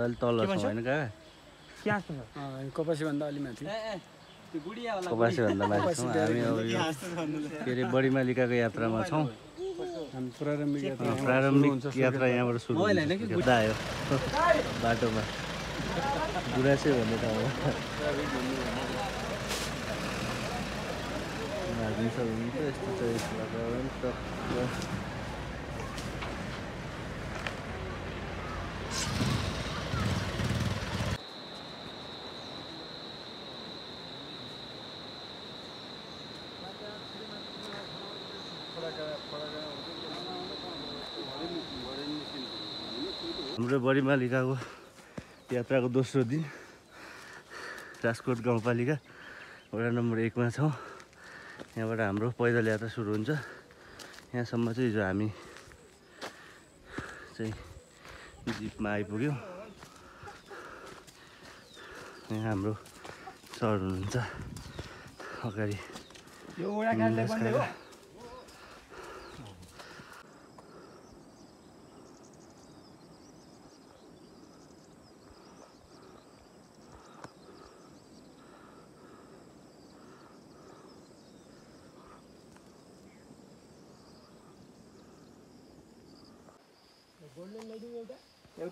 अलि तल छौँ होइन काका कपासी भन्दा अलि माथि कपासी भन्दा माथि छौँ हामी अब यो के अरे बडीमालिकाको यात्रामा छौँ प्रारम्भिक यात्रा यहाँबाट सुरु हुन्छ आयो बाटोमा गुराँसै भन्ने ठाउँमा हुन्छ यस्तो छ यस्तो वातावरण त हाम्रो बडीमालिकाको यात्राको दोस्रो दिन राजकोट गाउँपालिका वडा नम्बर 1 मा छौँ। यहाँबाट हाम्रो पैदल यात्रा सुरु हुन्छ। यहाँसम्म चाहिँ हिजो हामी चाहिँ जिपमा आइपुग्यौँ। यहाँ हाम्रो सर हुनुहुन्छ अगाडि। यो वडा कार्यालय बन्दै हो।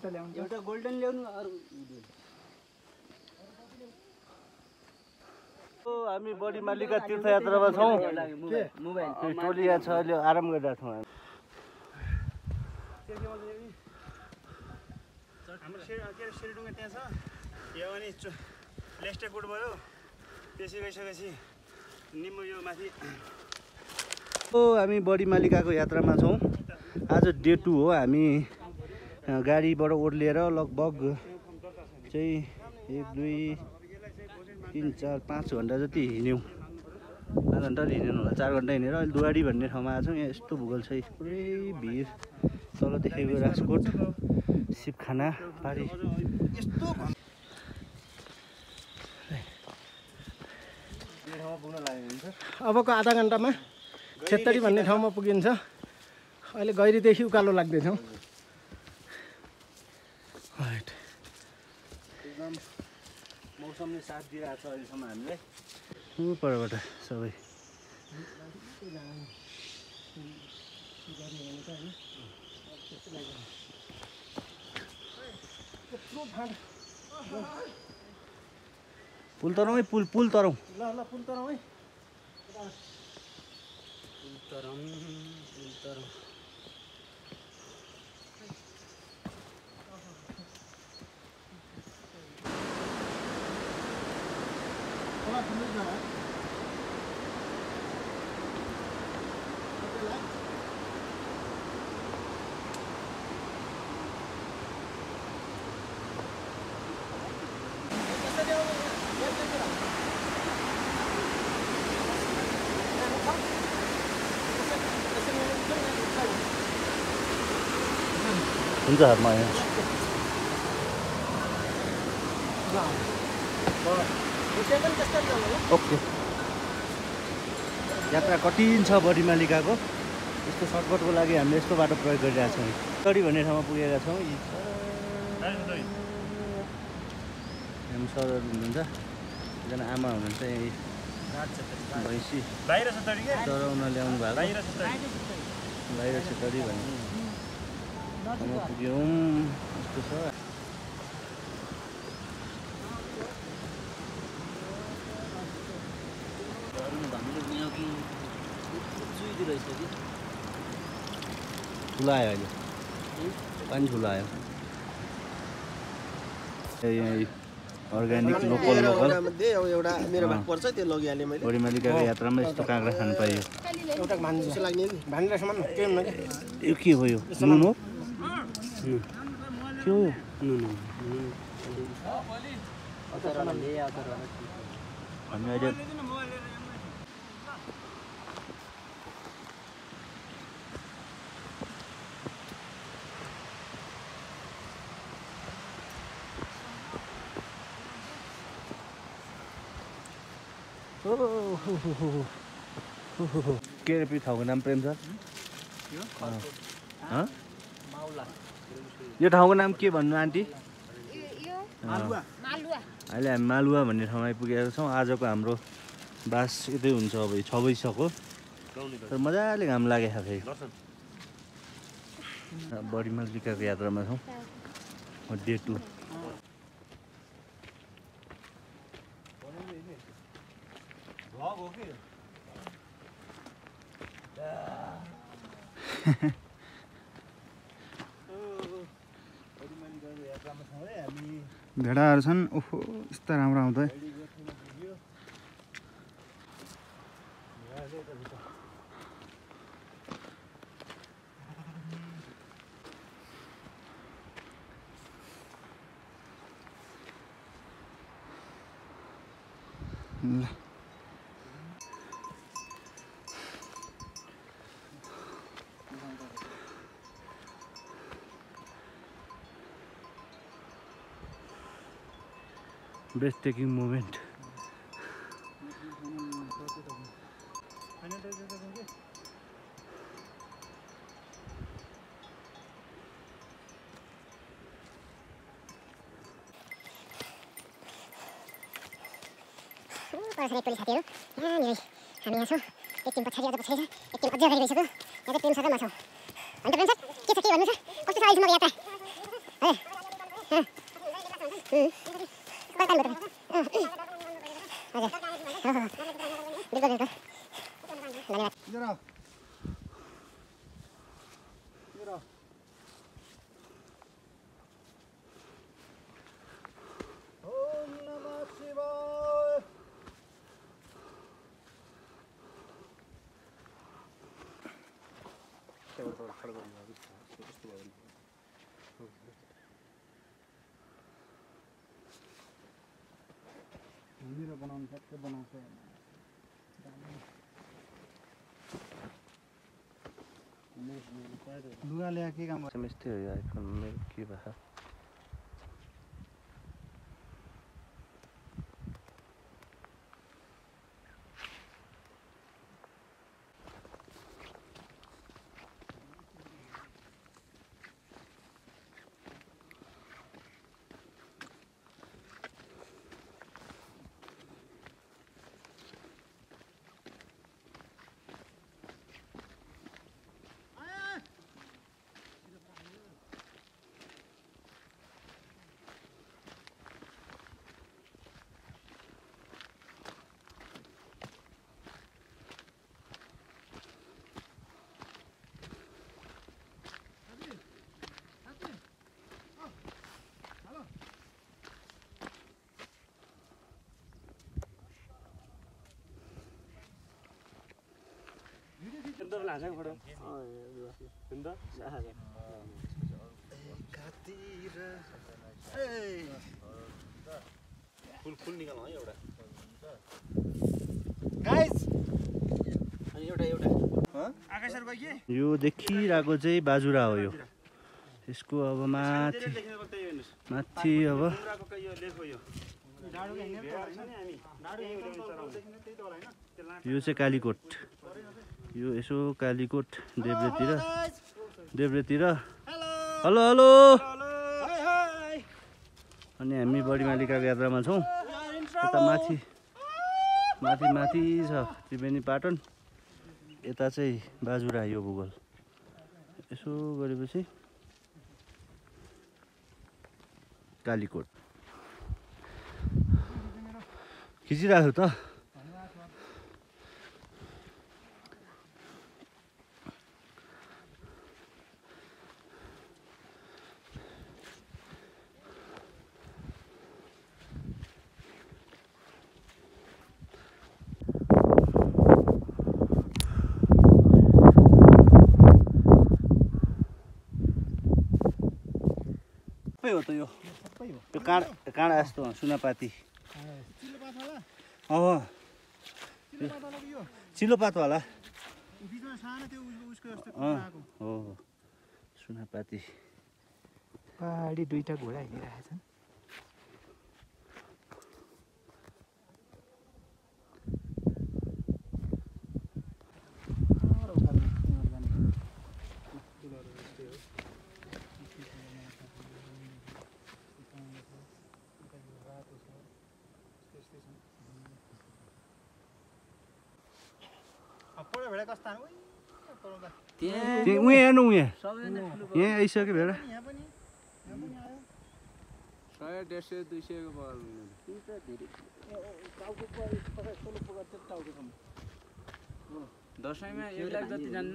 एउटा गोल्डन ल्याउनु अरु हामी बडीमालिका तीर्थयात्रामा छौँ। टोली यहाँ छ अहिले आराम गरिरहेको छौँ। हाम्रो शेरडुङ्गा त्यहाँ छ। यो अनि लेस्टेकोट भयो। त्यसै गइसकेपछि निम्बु यो माथि हामी बडीमालिकाको यात्रामा छौँ। आज डे 2 हो। हामी गाडीबाट ओर्लिएर लगभग चाहिँ 1 2 3 4 5 घन्टा जति हिँड्यौँ। 5 घन्टा हिँडेन होला, 4 घन्टा हिँडेर अहिले दुवाडी भन्ने ठाउँमा आएछौँ। यहाँ यस्तो भूगोल छ, पुरै भिड। तल देखेको राजकोट सिपखाना पारी यस्तो ठाउँमा पुग्न लाग्यो हुन्छ। अबको आधा घन्टामा छेत्तरी भन्ने ठाउँमा पुगिन्छ। अहिले गैरीदेखि उकालो लाग्दैछौँ। एकदम मौसमले साथ दिइरहेको छ अहिलेसम्म हामीलाई। परबाट सबै पुल तरौँ है, पुल तरौँ। ल पुल तरौँ है। हुन्छ हातमा आयो। ओके। यात्रा कठिन छ बडीमालिकाको। यस्तो सर्टकटको लागि हामीले यस्तो बाटो प्रयोग गरिरहेका छौँ। टोली भन्ने ठाउँमा पुगेका छौँ। हामी सरहरू हुनुहुन्छ, एकजना आमा हुनुहुन्छ यही भैँसी बाहिर छ तडी के चराउन ल्याउनु भएको। बाहिर छ तडी भन्ने ठाउँमा पुग्यौँ। यस्तो छ। ठुलो आयो अहिले, पानी ठुलो आयो। अर्ग्यानिक लोकल एउटा मेरो भाग पर्छ त्यो लगिहालेँ मैले। बडीमालिकाको यात्रामा यस्तो काँक्रा खान पाइयो। एउटा भान्जो लाग्ने कि भान्जा सामान के हुन के यो के हो? यो नुन हो? के हो? नुन हामी अहिले के अरे ठाउँको नाम प्रेम सर? यो ठाउँको नाम के भन्नु आन्टी? अहिले हामी मालुवा भन्ने ठाउँमा आइपुगेका छौँ। आजको हाम्रो बास यतै हुन्छ अब 6 बजीसक्यो। तर मजाले घाम लागेको छ फेरि। बडीमालिकाको यात्रामा छौँ डे 2। भेडाहरू छन्। ओहो यस्तो राम्रो आउँछ है। ल breathtaking moment. टोली साथीहरू यहाँनिर हामी यहाँ छौँ। एक टिम पछाडि अझ पछाडि छ। एक टिम अझ अगाडि गइसक्यो। यहाँ चाहिँ प्रेम सरमा छौँ। अन्त प्रेम सर के छ के भन्नु छ? कस्तो छ अहिलेसम्मको यात्रा? धन्यवाद। मन्दिर बनाउनु ठ्याक्कै बनाउँछ। लुगा ल्याए के काम गर्छ? यस्तै हो यो आइफोन मेरो के भए। फुल निकाल्नु है एउटा। गाइस अनि एउटा एउटा आकाशहरु गयो के? यो देखिरहेको चाहिँ बाजुरा हो। यो यसको अब माथि माथि अब यो चाहिँ कालीकोट। यो यसो कालीकोट देब्रेतिर। Hello hello. अनि हामी बडीमालिकाको यात्रामा छौँ। यता माथि माथि माथि छ त्रिवेणी पाटन। यता चाहिँ बाजुरा यो भूगोल। यसो गरेपछि कालीकोट खिचिरहेको त। हो त यो काँडा जस्तो सुनापाती। चिलोपातवाला हो सुनापाती। पहाडी दुईटा घोडा हिँडिरहेछन्। भेडा कस्तो तान त्यहाँ उहाँ हेर्नु उहाँ यहाँ आइसक्यो भेडा 100 150 200 को बल दशैंमा 1 लाख जति जान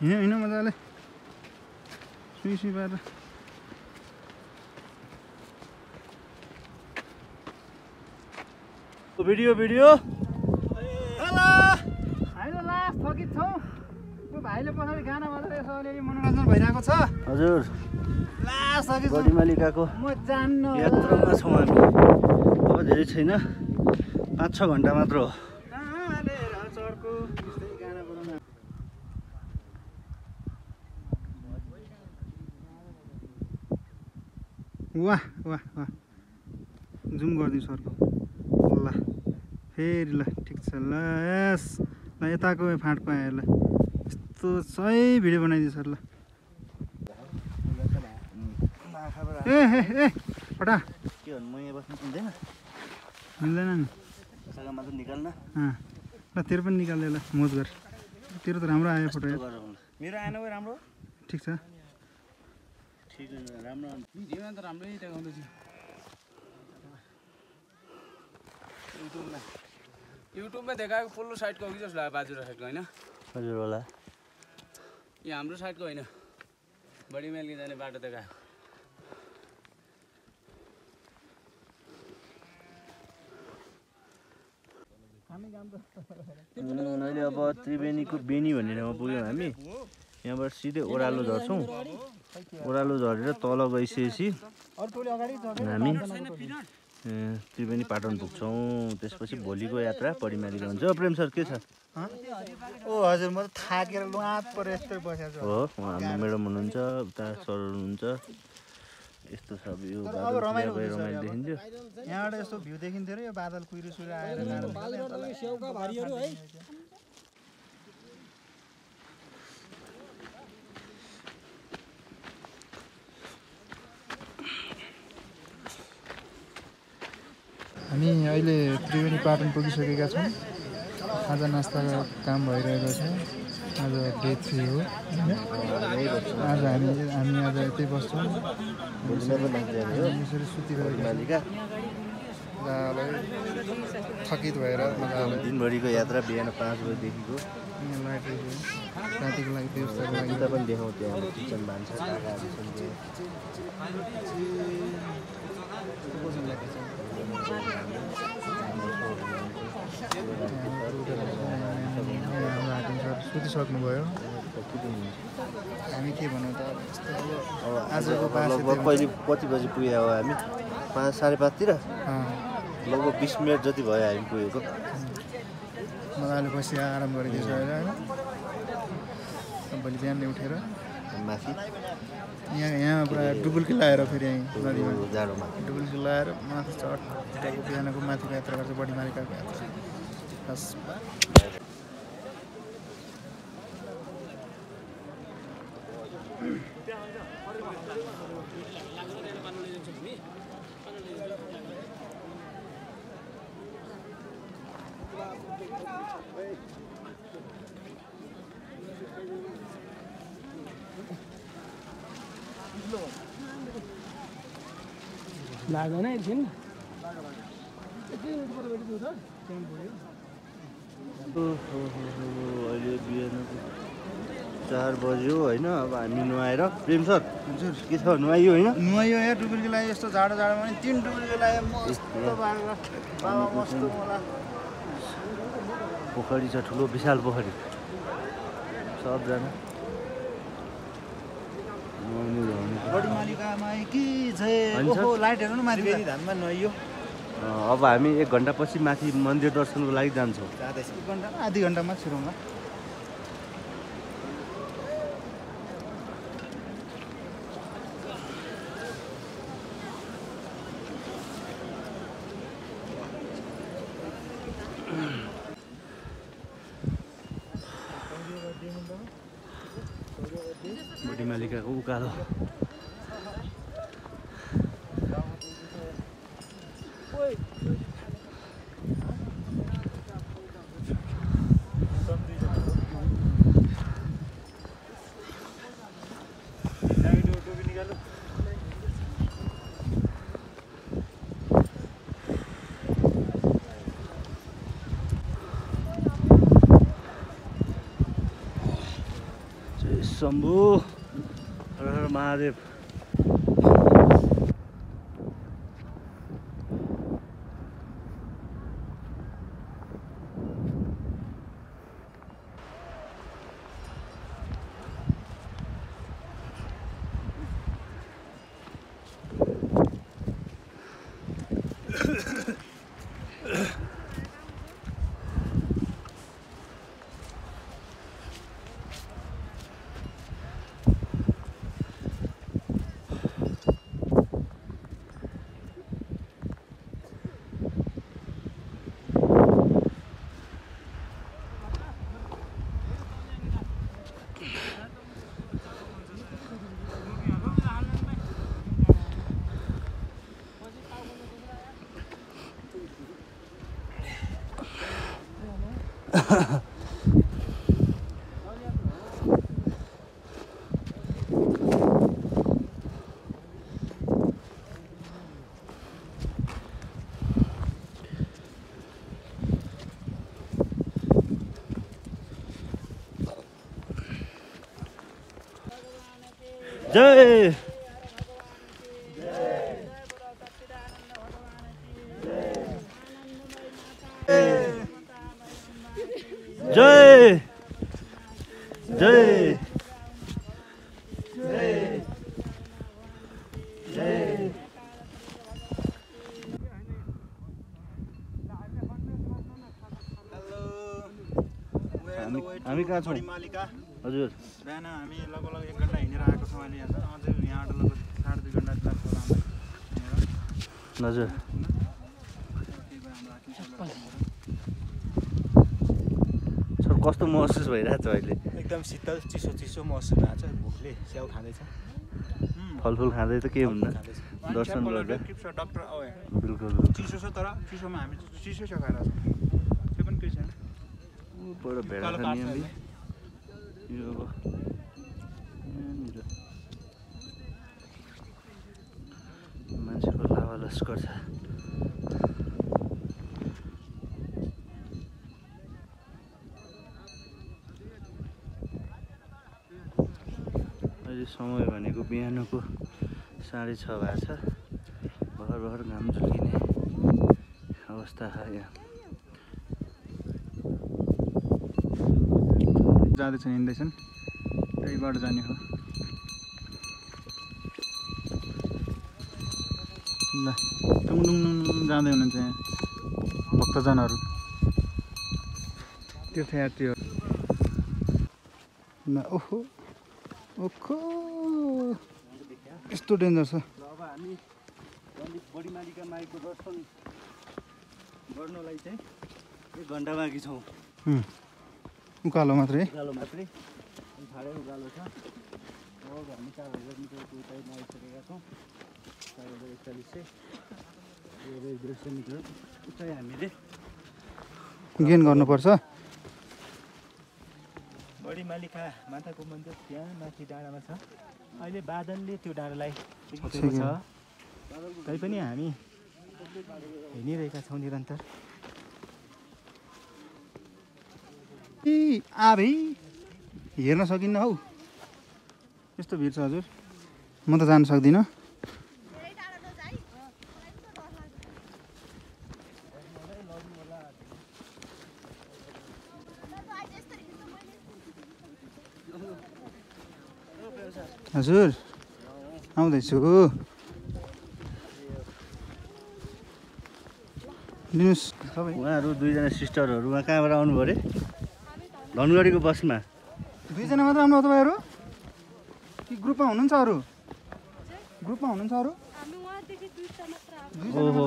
हिँड मजाले सुई पारेर भिडियो होइन लास्ट थकित छौँ भाइले पछाडि गाना बजाएर यसो अलिअलि मनोरञ्जन भइरहेको छ हजुर लास्ट थकित बडीमालिकाको म जान्न यात्रामा छौँ हामी अब धेरै छैन 5-6 घन्टा मात्र हो चर्को त्यस्तै गाना बजाउन वाह वाह वाह जुम गरिदिउँ सरको ल फेरि ल ठिक छ ल यस ल यताको फाँट पाएँ ल यस्तो सही भिडियो बनाइदियो सर ल ए ए ए फटा के भन्नु म यहाँ बस्नु मिल्दैन मिल्दैन नि जग्गा मात्र निकाल्न ल तेरो पनि निकाल्दै ल मोज गर तेरो त राम्रो आयो फोटो मेरो आएन गयो राम्रो ठिक छ ठिक राम्रो भिडियोमा त राम्रै देखाउँदैछ युट्युबमा देखाएको पल्लो साइडको हो कि जस्तो लाग्यो बाजुरा साइडको होइन हजुर होला यो हाम्रो साइडको होइन बडीमाइली जाने बाटो देखाएको अहिले अब त्रिवेणीको बेनी भन्ने ठाउँमा पुग्यौँ हामी यहाँबाट सिधै ओह्रालो झर्छौँ ओह्रालो झरेर तल गइसकेपछि हामी त्रिवेणी पाटन पुग्छौँ त्यसपछि भोलिको यात्रा बडीमालिका हुन्छ प्रेम सर के छ ओ हजुर म त थाकेर लुहात परेर यस्तै बसेको छु हो उहाँ हाम्रो म्याडम हुनुहुन्छ उता सर हुनुहुन्छ यस्तो छ यो रमाइलो देखिन्थ्यो यहाँबाट यस्तो भ्यू देखिन्थ्यो र यो बादल कुहिरो सुहिरो आएर हामी अहिले त्रिवेणी पाटन पुगिसकेका छौँ आज नास्ताको काम भइरहेको छ आज डे 3 हो आज हामी आज यतै बस्छौँ यसरी सुतिरहेको थकित भएर दिनभरिको यात्रा बिहान 5 बजीदेखिको रातिको लागि व्यवस्थाको लागि उता पनि देखाउँ त्यहाँ किचन भान्सा काकाहरू छन् सुतिसक्नुभयो हामी के भनौँ त अब आजको लगभग कहिले कति बजी पुगे हो हामी 5 5:30 तिर लगभग 20 मिनट जति भयो हामी पुगेको मजाले बसी आराम गरिदिएछ होइन भोलि बिहान उठेर माथि यहाँ पुरा डुबुल्की लगाएर फेरि यहीँ नदीमा जाडोमा डुबुल्की लगाएर माथि चढेको बिहानको माथिको यात्रा गर्छ बडीमालिकाको यात्रा बस लाग्दैन एकछिन अहिले बिहानको 4 बज्यो होइन। अब हामी नुहाएर प्रेम सर हजुर के छ नुहाइयो होइन? नुहाइयो यहाँ डुबुल्की लाग्यो यस्तो जाडोमा पनि 3 डुबुल्की लाग्यो मस्त बारेर बाबा मस्तो होला। पोखरी छ ठुलो विशाल पोखरी सबजना बडी मालिका माइकी जय। ओहो लाइटहरु न माथि फेरि धाममा नुहाइयो। अब हामी 1 घन्टापछि माथि मन्दिर दर्शनको लागि जान्छौँ। जाँदैछ 1 घन्टा आधी घन्टामा छिरौँला। बडी मालिकाको उकालो शम्भु हर हर महादेव। जय जय जय हामी कहाँ छौँ? हजुर बिहान हामी लगभग 1 घन्टा हिँडेर आएको छौँ अहिले यहाँ अझै यहाँबाट लगभग 2.5 घन्टा लाग्छ होला हजुर। सर कस्तो महसुस भइरहेछ अहिले? एकदम शीतल चिसो चिसो महसुस भएको छ। भोकले स्याउ खाँदैछ फलफुल खाँदै त के हुन्न दर्शन गर्दा डक्टर बिल्कुल चिसो छ तर चिसोमा हामी चिसो छ खाएर त्यो पनि केही छैन। बडो भेडा छ नि हामी यो अब मान्छेको लावा लस्कर छ। अहिले समय भनेको बिहानको 6:30 भएको छ। भर भर घाम झुल्किने अवस्था छ यहाँ। जाँदैछन् हिँड्दैछन् त्यहीबाट जाने हो। ल टुङडुङ जाँदै हुनुहुन्छ यहाँ भक्तजनहरू तीर्थयात्रीहरू। ल ओहो ओखो यस्तो डेन्जर छ। अब हामी बडी मालिका माईको दर्शन गर्नलाई चाहिँ 1 घन्टा बाँकी छौँ। उकालो मात्रै उकालो मात्रै ठाडै उकालो छ। अब हामी 4000 मिटरको उचाइमा आइसकेका छौँ। 4041 चाहिँ 200 मिटर उचाइ हामीले गेन गर्नुपर्छ। बडी मालिका माताको मन्दिर त्यहाँ माथि डाँडामा छ। अहिले बादलले त्यो डाँडालाई छोपेको छ तैपनि हामी हिँडिरहेका छौँ निरन्तर। हेर्न सकिन्न हौ यस्तो भिड छ हजुर म त जान सक्दिनँ हजुर आउँदैछु लिनुहोस् सबै उहाँहरू दुईजना सिस्टरहरू उहाँ कहाँबाट आउनुभयो अरे धनगढीको बसमा दुईजना मात्र आउनुभयो तपाईँहरू कि ग्रुपमा हुनुहुन्छ अरू ग्रुपमा हुनुहुन्छ अरू ओहो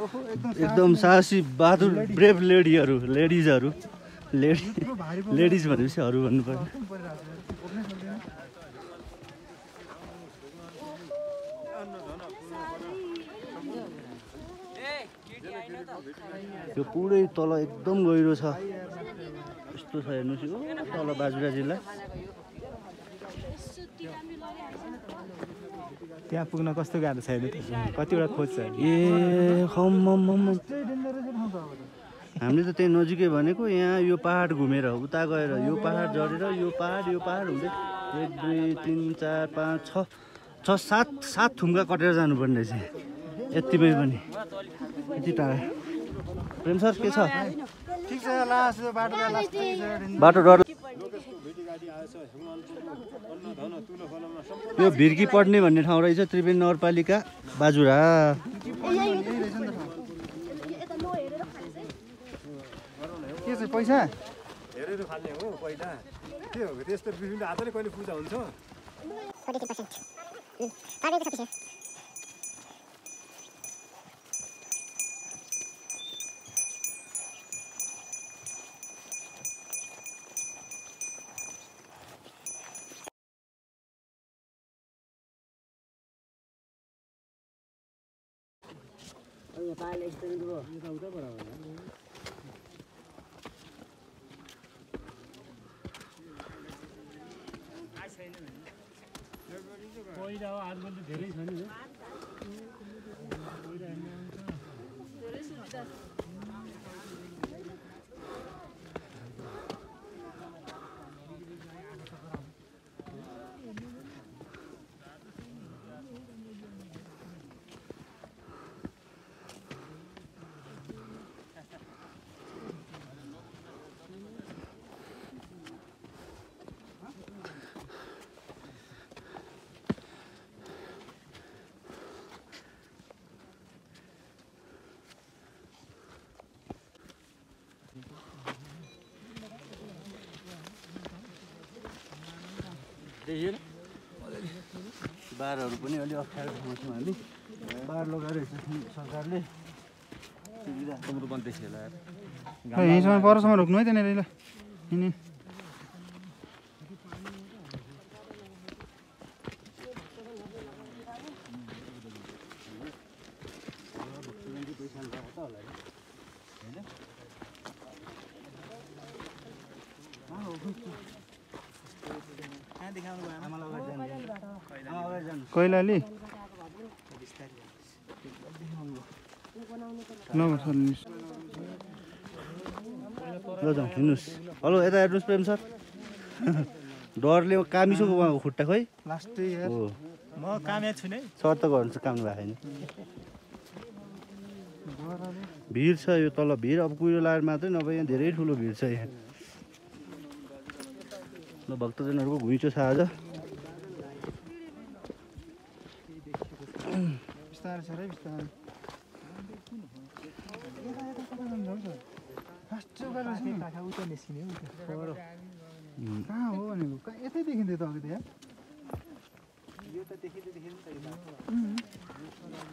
ओहो एकदम साहसी बहादुर ब्रेभ लेडिजहरू लेडिज भनेपछि अरू भन्नु पर्यो यो पुरै तल एकदम गहिरो छ यस्तो छ हेर्नुहोस् यो तल बाजुरा जिल्ला त्यहाँ पुग्न कस्तो गाह्रो छ हेर्नु कतिवटा खोज छ ए हामीले त त्यही नजिकै भनेको यहाँ यो पहाड घुमेर उता गएर यो पहाड झरेर यो पहाड हुँदै 1 2 3 4 5 6 7 थुम्का कटेर जानुपर्ने रहेछ यतिमै पनि यति टाढा प्रेम सर के छ ठिक छ लास्ट बाटो डर यो भिर्की पढ्ने भन्ने ठाउँ रहेछ त्रिवेणी नगरपालिका बाजुरा के छ पैसा हेरेर फाल्ने हो पहिला के हो त्यस्तो विभिन्न हातले कहिले पूजा हुन्छ 43% पानीको छ पिछे पहिला हो आजकल त धेरै छ नि बारहरू पनि अलि अप्ठ्यारो ठाउँमा छौँ हामी बार लगाएर सरकारले यहीँसम्म परसम्म रोक्नु है त्यहाँनिर ल हिँड्ने कैलाली ल जाउँ हिँड्नुहोस् हेलो यता हेर्नुहोस् प्रेम सर डरले कामिसोको उहाँको खुट्टा खोइ लास्टै हो म कामया छु नै सर त गर्नु काम भएको छैन भिड छ यो तल भिड अब कुहिरो लाएर मात्रै नभए यहाँ धेरै ठुलो भिड छ यहाँ ल भक्तजनहरूको घुइँचो छ आज बिस्तारै छ रे बिस्तारै उता निस्किने कहाँ हो भनेको कहाँ यतै देखिन्थ्यो त अघि त यहाँ यो त देखिँदैन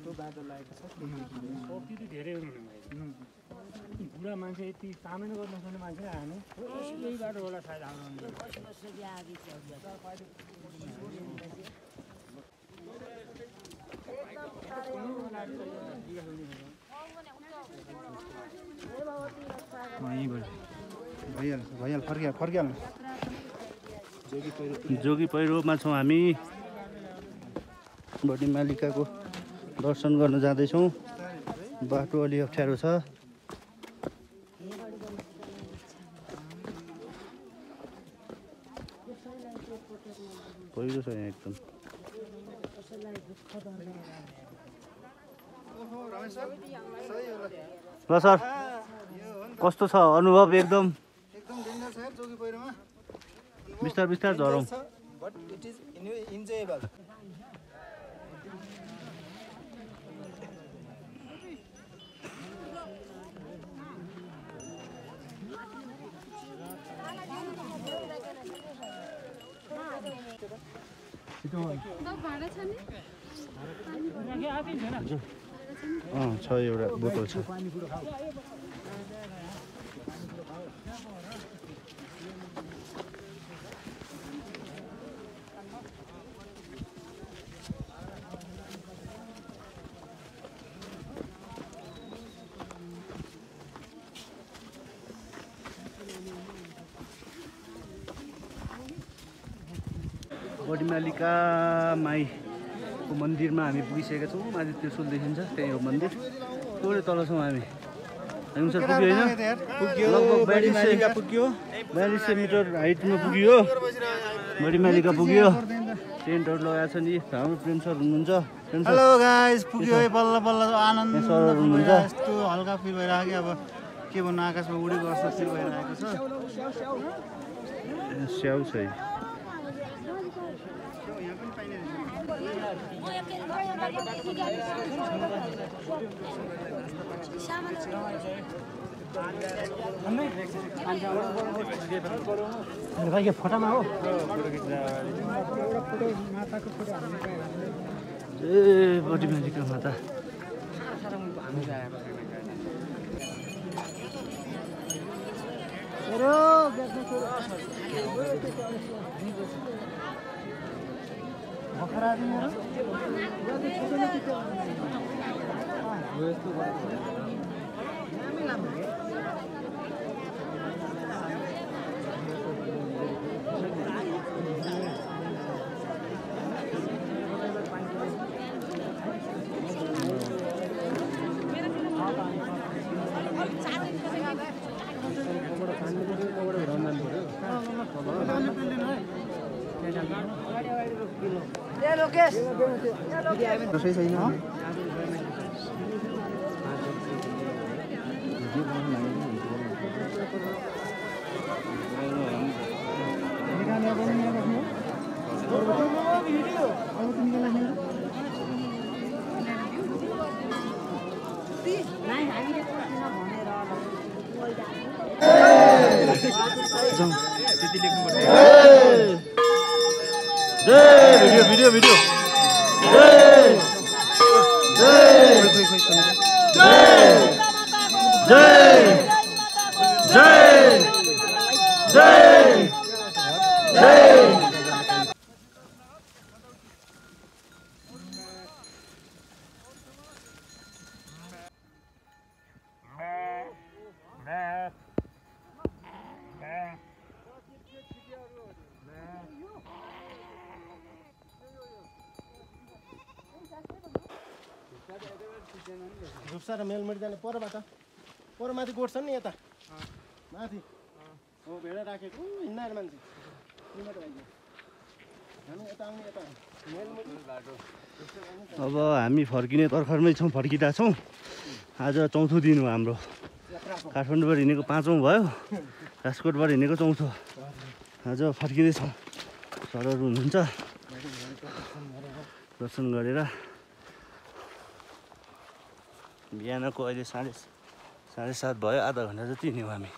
त्यो बाटो लागेको छ शक्ति त धेरै बुढा मान्छे यति कामै गर्न सक्ने मान्छे हामी यही बाटो होला सायद हाम्रो भइहाल्छ फर्किहाल्नु जोगी पहिरोमा छौँ हामी बडी मालिकाको दर्शन गर्न जाँदैछौँ बाटो अलि अप्ठ्यारो छ पहिरो छ यहाँ एकदम। ल सर कस्तो छ अनुभव? एकदम डेन्जर छ यार जोगी पहिरोमा। बिस्तार बिस्तार झरौँ। But it is enjoyable. छ एउटा बोतल छ। बडीमालिका माईको मन्दिरमा हामी पुगिसकेका छौँ। माथि त्रिशुल देखिन्छ, त्यही हो मन्दिर। थोरै तल छौँ हामी। सर पुग्यो होइन? लगभग 4200 मिटर हाइटमा पुग्यो। बडीमालिका पुग्यो। टेन्टहरू लगाएको छ नि। हाम्रो प्रेम सर हुनुहुन्छ। हेलो गाइस, पुग्यो है बल्ल बल्ल। आनन्द सरहरू हुनुहुन्छ। यस्तो हल्का फिल भइरहेको कि अब के भन्नु, आकाशमा उडेको जस्तो फिल भइरहेको छ। स्याउ छ है। भाइ फोटामा हो। ए बडीमालिका माता। कसै छैन। भिडियो भिडियो झुप्सा र मेलमेट जाने परबाट परमाथि गोठ छ नि यता माथि हो भेडा राखेको हिँड्ने मान्छे अब हामी फर्किने तर्खरमै छौँ, फर्किँदा छौँ। आज चौथो दिन हो हाम्रो। काठमाडौँबाट हिँडेको 5औँ भयो, राजकोटबाट हिँडेको 4थो। आज फर्किँदैछौँ। सरहरू हुनुहुन्छ, दर्शन गरेर बिहानको अहिले साढे 7 भयो। आधा घन्टा जति हिँड्यौँ हामी।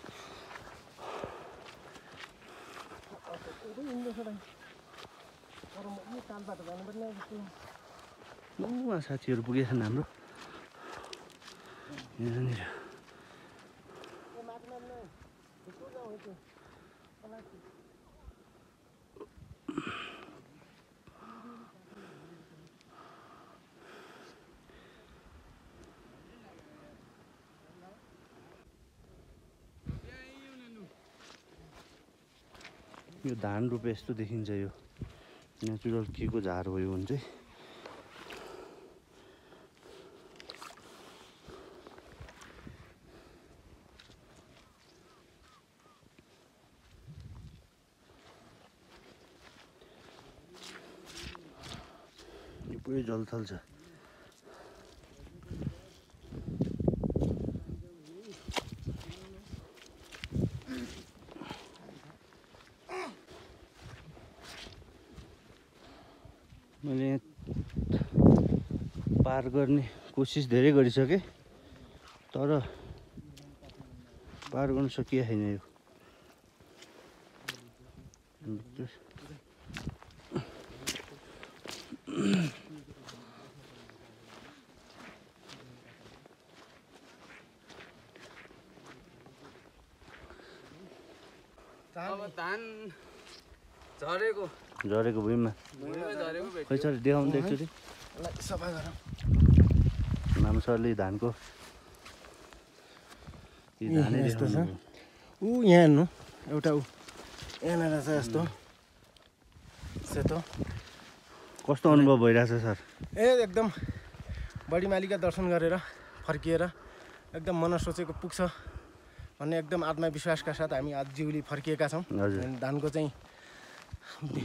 उहाँ साथीहरू पुगेछन् हाम्रो यहाँनिर। यो धान रोपे यस्तो देखिन्छ। यो नेचुरल के को झार हो यो भने चाहिँ। पुरै जलथल छ। मैले पार गर्ने कोसिस धेरै गरिसकेँ तर पार गर्न सकिएको छैन यो। अब धान झरेको झरेको भुइँमा झरेको भेट खै सर देखाउनु त एकचोटि सफा गरौँ। नाम सरले धानको धानै यस्तो छ देखाउनु। ऊ यहाँ हेर्नु एउटा ऊ यहाँनिर छ यस्तो सेतो। कस्तो अनुभव भइरहेछ सर? एकदम बडी मालिका दर्शन गरेर फर्किएर एकदम मन सोचेको पुग्छ भन्ने एकदम आत्मविश्वासका साथ हामी आज जिउली फर्किएका छौँ। हजुर। धानको चाहिँ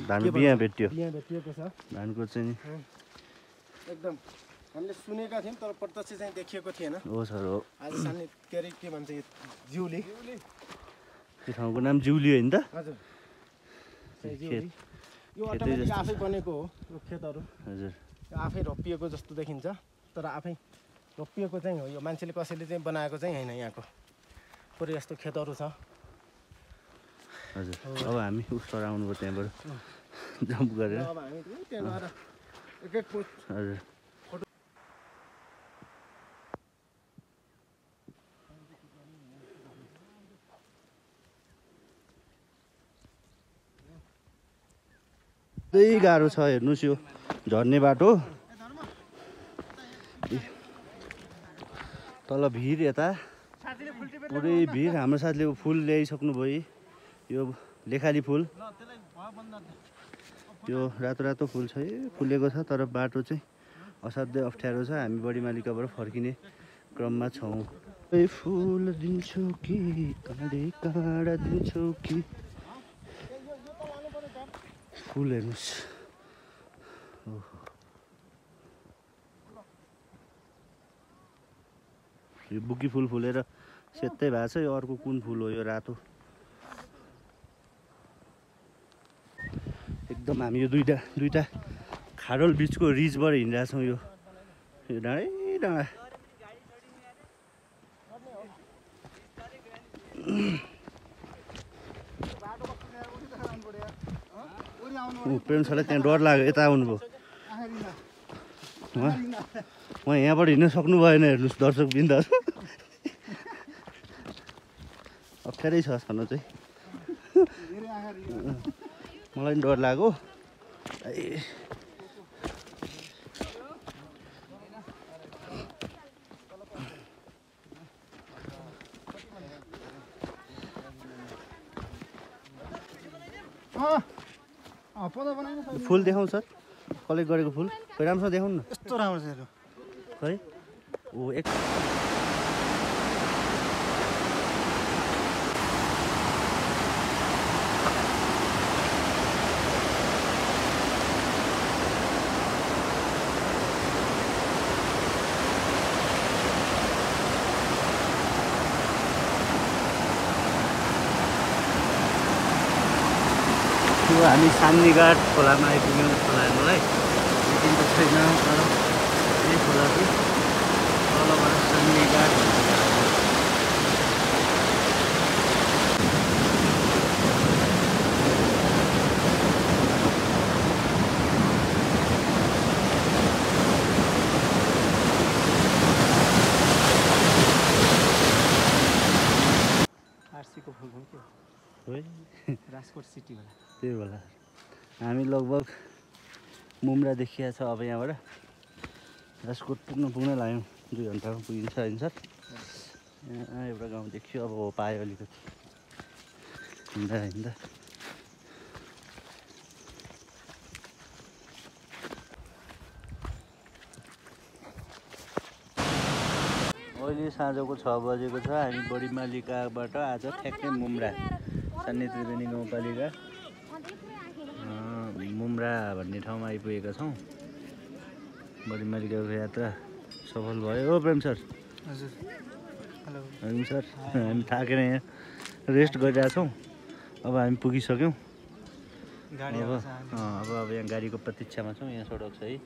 धान बिहा भेट्यो। बिहा भेटिएको छ धानको चाहिँ नि एकदम हामीले सुनेका थियौँ तर प्रत्यक्ष चाहिँ देखिएको थिएन। हो सर हो। आज सानो के अरे के भन्छ यो जिउली। त्यो ठाउँको नाम जिउली होइन त? हजुर खेत यो अटोमेटिक आफै बनेको हो यो खेतहरू। हजुर यो आफै रोपिएको जस्तो देखिन्छ तर आफै रोपिएको चाहिँ हो। यो मान्छेले कसैले चाहिँ बनाएको चाहिँ होइन। यहाँको पुरै यस्तो खेतहरू छ। हजुर अब हामी उस आउनुभयो त्यहाँबाट जम्प गरेर। अब हामी त्यहाँ गएर एक एक पोस्ट हजुर त्यही गाह्रो छ हेर्नुहोस् यो झर्ने बाटो तल भिर यता पुरै भिर। हाम्रो साथीले फुल ल्याइसक्नु भयो यो लेखाली फुल। यो रातो रातो फुल छ फुलेको छ तर बाटो चाहिँ असाध्यै अप्ठ्यारो छ। हामी बडी मालिकाबाट फर्किने क्रममा छौँ। फुल दिन्छौ कि काँडा दिन्छौ कि फुल हेर्नुहोस्। यो बुकी फुल फुलेर सेतै भएको छ। यो अर्को कुन फुल हो? यो रातो। एकदम हामी यो दुईटा खाडल बिचको रिजबाट हिँडिरहेछौँ। यो डाँडै डाँडा प्रेम सरलाई त्यहाँ डर लाग्यो यता आउनुभयो। उहाँ यहाँबाट हिँड्न सक्नु भएन। हेर्नुहोस् दर्शक बिन्दुहरू अप्ठ्यारै छ छन चाहिँ। मलाई पनि डर लाग्यो। फुल देखाउँ सर कलेक्ट गरेको फुल खै राम्रोसँग देखाउनु न। यस्तो राम्रो छ यो खै ओ एक हामी सान्नीघाट खोलामा आइपुग्यौँ जस्तो लाग्यो मलाई। देखिन्छ छैन तर यही खोला चाहिँ तलबाट सान्नीघाट भन्छ। आरसीको फुल हो त्यो है राजकोट सिटी होला। त्यही होला। हामी लगभग मुम्रा देखिया छ। अब यहाँबाट राजकोट पुग्न लाग्यौँ 2 घन्टामा पुगिन्छ होइन सर? यहाँ एउटा गाउँ देखियो। अब हो पायो अलिकति हिँड्दा हिँड्दा। अहिले साँझको 6 बजेको छ। हामी बडी मालिकाबाट आज ठ्याक्कै मुम्रा सान्ने त्रिवेणी गाउँपालिका मुम्रा भन्ने ठाउँमा आइपुगेका छौँ। बडी मालिकाको यात्रा सफल भयो। ओ प्रेम सर। हजुर हेलो हजुर सर, हामी थाकेर यहाँ रेस्ट गरिरहेको छौँ। अब हामी पुगिसक्यौँ। अब यहाँ गाडीको प्रतीक्षामा छौँ। यहाँ सडक छ है।